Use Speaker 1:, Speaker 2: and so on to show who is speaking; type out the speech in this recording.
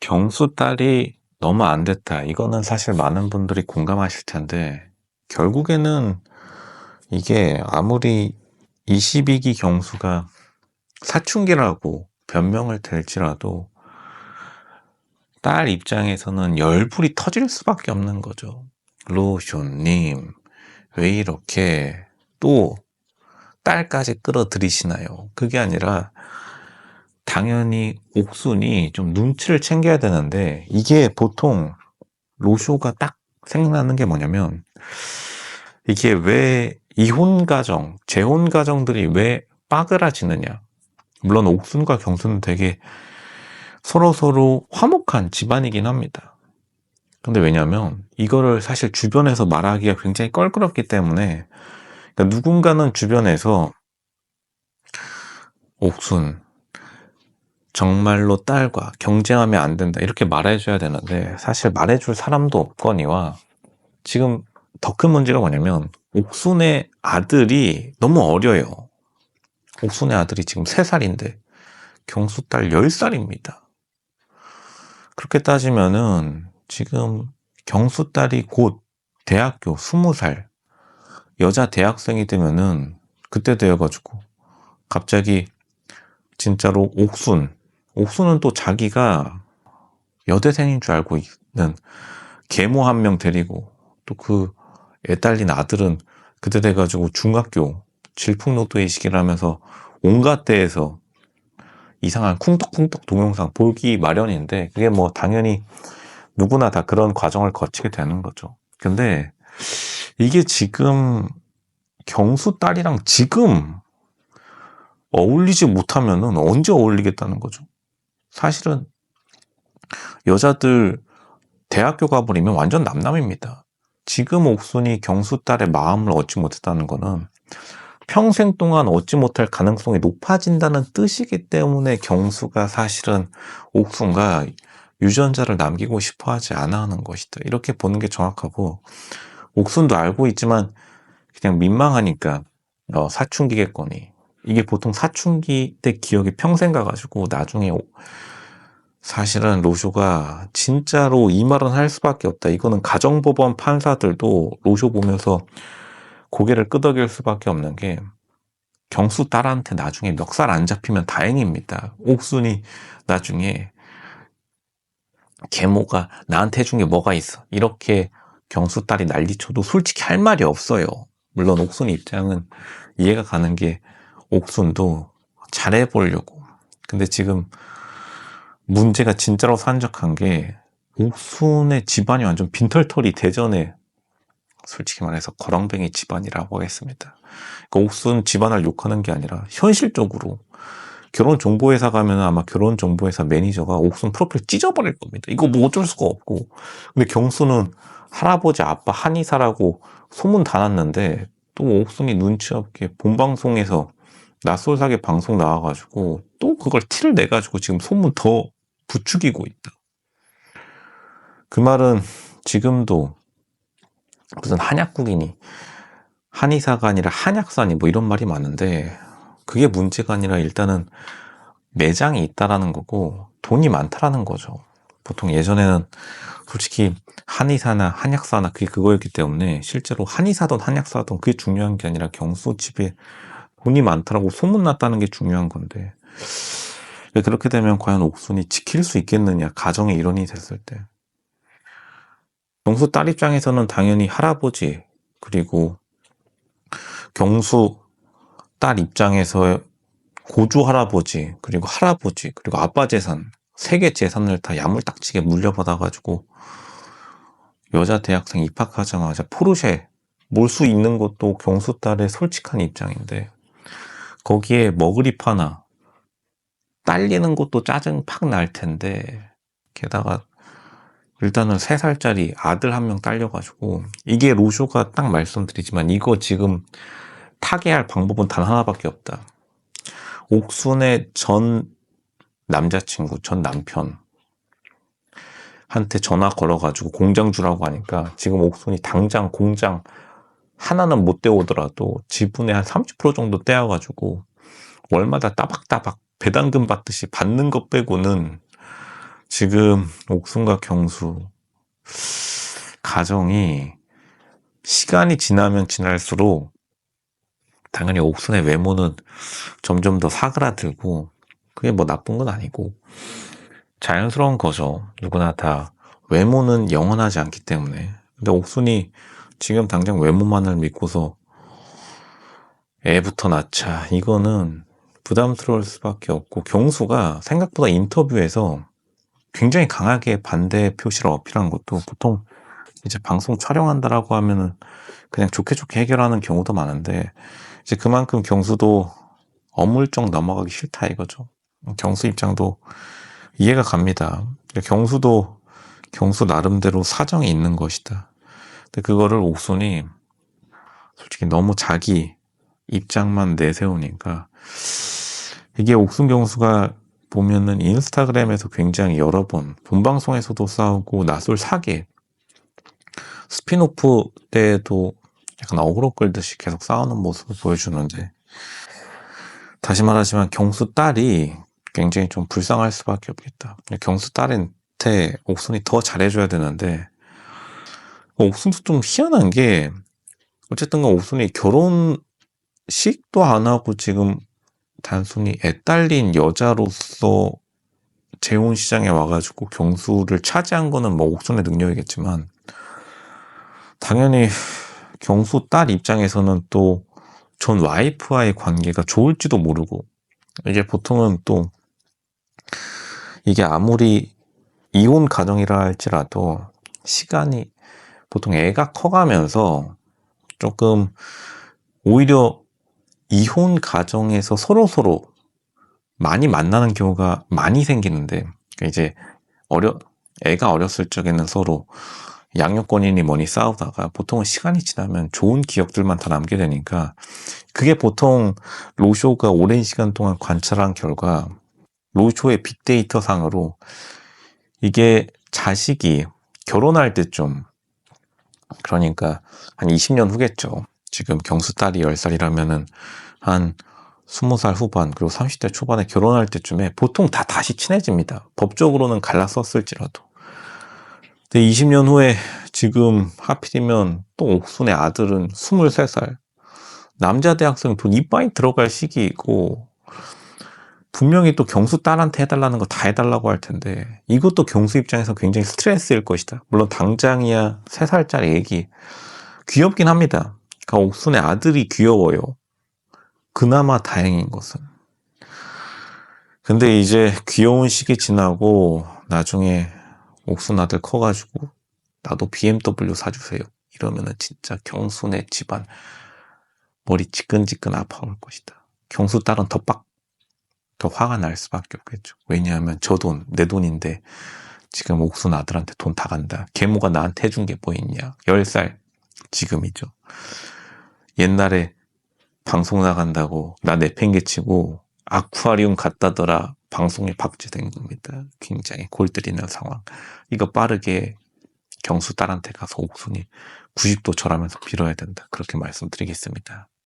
Speaker 1: 경수 딸이 너무 안 됐다. 이거는 사실 많은 분들이 공감하실 텐데, 결국에는 이게 아무리 22기 경수가 사춘기라고 변명을 댈지라도 딸 입장에서는 열불이 터질 수밖에 없는 거죠. 로쇼님, 왜 이렇게 또 딸까지 끌어들이시나요? 그게 아니라 당연히 옥순이 좀 눈치를 챙겨야 되는데, 이게 보통 로쇼가 딱 생각나는 게 뭐냐면, 이게 왜 이혼 가정, 재혼 가정들이 왜 빠그라지느냐. 물론 옥순과 경수는 되게 서로서로 화목한 집안이긴 합니다. 근데 왜냐면 이거를 사실 주변에서 말하기가 굉장히 껄끄럽기 때문에, 그러니까 누군가는 주변에서 옥순 정말로 딸과 경쟁하면 안 된다 이렇게 말해줘야 되는데, 사실 말해줄 사람도 없거니와, 지금 더 큰 문제가 뭐냐면 옥순의 아들이 너무 어려요. 옥순의 아들이 지금 3살인데 경수 딸 10살입니다. 그렇게 따지면은 지금 경수 딸이 곧 대학교 20살 여자 대학생이 되면은, 그때 되어가지고 갑자기 진짜로 옥순은 또 자기가 여대생인 줄 알고 있는 계모 한 명 데리고, 또 그 애딸린 아들은 그때 돼가지고 중학교 질풍노도의 시기를 하면서 온갖 데에서 이상한 쿵떡쿵떡 동영상 보기 마련인데, 그게 뭐 당연히 누구나 다 그런 과정을 거치게 되는 거죠. 근데 이게 지금 경수 딸이랑 지금 어울리지 못하면은 언제 어울리겠다는 거죠. 사실은 여자들 대학교 가버리면 완전 남남입니다. 지금 옥순이 경수 딸의 마음을 얻지 못했다는 거는 평생 동안 얻지 못할 가능성이 높아진다는 뜻이기 때문에, 경수가 사실은 옥순과 유전자를 남기고 싶어 하지 않아 하는 것이다. 이렇게 보는 게 정확하고, 옥순도 알고 있지만 그냥 민망하니까 사춘기겠거니. 이게 보통 사춘기 때 기억이 평생 가가지고 나중에 사실은 로쇼가 진짜로 이 말은 할 수밖에 없다. 이거는 가정법원 판사들도 로쇼 보면서 고개를 끄덕일 수밖에 없는 게, 경수 딸한테 나중에 멱살 안 잡히면 다행입니다. 옥순이 나중에 계모가 나한테 해준 게 뭐가 있어, 이렇게 경수 딸이 난리쳐도 솔직히 할 말이 없어요. 물론 옥순 입장은 이해가 가는 게, 옥순도 잘해보려고. 근데 지금 문제가 진짜로 산적한 게, 옥순의 집안이 완전 빈털터리 대전에, 솔직히 말해서 거렁뱅이 집안이라고 하겠습니다. 그러니까 옥순 집안을 욕하는 게 아니라 현실적으로 결혼정보회사 가면 아마 결혼정보회사 매니저가 옥순 프로필 찢어버릴 겁니다. 이거 뭐 어쩔 수가 없고. 근데 경수는 할아버지 아빠 한의사라고 소문 다 났는데, 또 옥순이 눈치 없게 본방송에서 낯설사계 방송 나와가지고 또 그걸 티를 내가지고 지금 소문 더 부추기고 있다. 그 말은 지금도 무슨 한약국이니 한의사가 아니라 한약사니 뭐 이런 말이 많은데, 그게 문제가 아니라 일단은 매장이 있다라는 거고 돈이 많다라는 거죠. 보통 예전에는 솔직히 한의사나 한약사나 그게 그거였기 때문에, 실제로 한의사든 한약사든 그게 중요한 게 아니라 경수 집에 돈이 많다라고 소문났다는 게 중요한 건데, 그렇게 되면 과연 옥순이 지킬 수 있겠느냐, 가정의 일원이 됐을 때. 경수 딸 입장에서는 당연히 할아버지, 그리고 경수 딸 입장에서 고조 할아버지, 그리고 할아버지, 그리고 아빠 재산, 3개 재산을 다 야물딱지게 물려받아가지고 여자 대학생 입학하자마자 포르쉐 몰 수 있는 것도 경수 딸의 솔직한 입장인데, 거기에 머그립 하나 딸리는 것도 짜증 팍 날 텐데, 게다가 일단은 3살짜리 아들 한 명 딸려가지고, 이게 로쇼가 딱 말씀드리지만 이거 지금 타개할 방법은 단 하나밖에 없다. 옥순의 전 남자친구, 전 남편 한테 전화 걸어가지고 공장 주라고 하니까, 지금 옥순이 당장 공장 하나는 못 떼오더라도 지분의 한 30% 정도 떼어가지고 월마다 따박따박 배당금 받듯이 받는 것 빼고는 지금 옥순과 경수 가정이 시간이 지나면 지날수록 당연히 옥순의 외모는 점점 더 사그라들고 그게 뭐 나쁜 건 아니고 자연스러운 거죠. 누구나 다 외모는 영원하지 않기 때문에. 근데 옥순이 지금 당장 외모만을 믿고서 애부터 낳자 이거는 부담스러울 수밖에 없고 경수가 생각보다 인터뷰에서 굉장히 강하게 반대 표시를 어필한 것도 보통 이제 방송 촬영한다라고 하면은 그냥 좋게 좋게 해결하는 경우도 많은데 이제 그만큼 경수도 어물쩍 넘어가기 싫다 이거죠. 경수 입장도 이해가 갑니다. 경수도 경수 나름대로 사정이 있는 것이다. 근데 그거를 옥순이 솔직히 너무 자기 입장만 내세우니까 이게 옥순 경수가 보면은 인스타그램에서 굉장히 여러 번 본방송에서도 싸우고 나솔 사계 스피노프 때도 약간 어그로 끌듯이 계속 싸우는 모습을 보여주는데 다시 말하지만 경수 딸이 굉장히 좀 불쌍할 수밖에 없겠다. 경수 딸한테 옥순이 더 잘해줘야 되는데 옥순도 좀 희한한 게 어쨌든 옥순이 결혼식도 안 하고 지금 단순히 애 딸린 여자로서 재혼시장에 와가지고 경수를 차지한 거는 뭐 옥순의 능력이겠지만 당연히 경수 딸 입장에서는 또 전 와이프와의 관계가 좋을지도 모르고 이게 보통은 또 이게 아무리 이혼 가정이라 할지라도 시간이 보통 애가 커가면서 조금 오히려 이혼 가정에서 서로서로 많이 만나는 경우가 많이 생기는데 이제 애가 어렸을 적에는 서로 양육권이니 뭐니 싸우다가 보통은 시간이 지나면 좋은 기억들만 다 남게 되니까 그게 보통 로쇼가 오랜 시간 동안 관찰한 결과 로쇼의 빅데이터 상으로 이게 자식이 결혼할 때쯤 그러니까 한 20년 후겠죠. 지금 경수 딸이 10살이라면은 한 20살 후반 그리고 30대 초반에 결혼할 때쯤에 보통 다 다시 친해집니다. 법적으로는 갈라섰을지라도. 근데 20년 후에 지금 하필이면 또 옥순의 아들은 23살 남자 대학생 돈 이빠이 들어갈 시기이고 분명히 또 경수 딸한테 해달라는 거 다 해달라고 할 텐데 이것도 경수 입장에서 굉장히 스트레스일 것이다. 물론 당장이야 3살짜리 애기 귀엽긴 합니다. 그러니까 옥순의 아들이 귀여워요. 그나마 다행인 것은. 근데 이제 귀여운 시기 지나고 나중에 옥순 아들 커가지고 나도 BMW 사주세요. 이러면은 진짜 경순의 집안 머리 지끈지끈 아파올 것이다. 경수 딸은 더 화가 날 수밖에 없겠죠. 왜냐하면 저 돈, 내 돈인데 지금 옥순 아들한테 돈 다 간다. 계모가 나한테 해준 게 뭐 있냐. 10살 지금이죠. 옛날에 방송 나간다고 나 내팽개치고 아쿠아리움 갔다더라 방송에 박제된 겁니다. 굉장히 골 때리는 상황. 이거 빠르게 경수 딸한테 가서 옥순이 90도 절하면서 빌어야 된다. 그렇게 말씀드리겠습니다.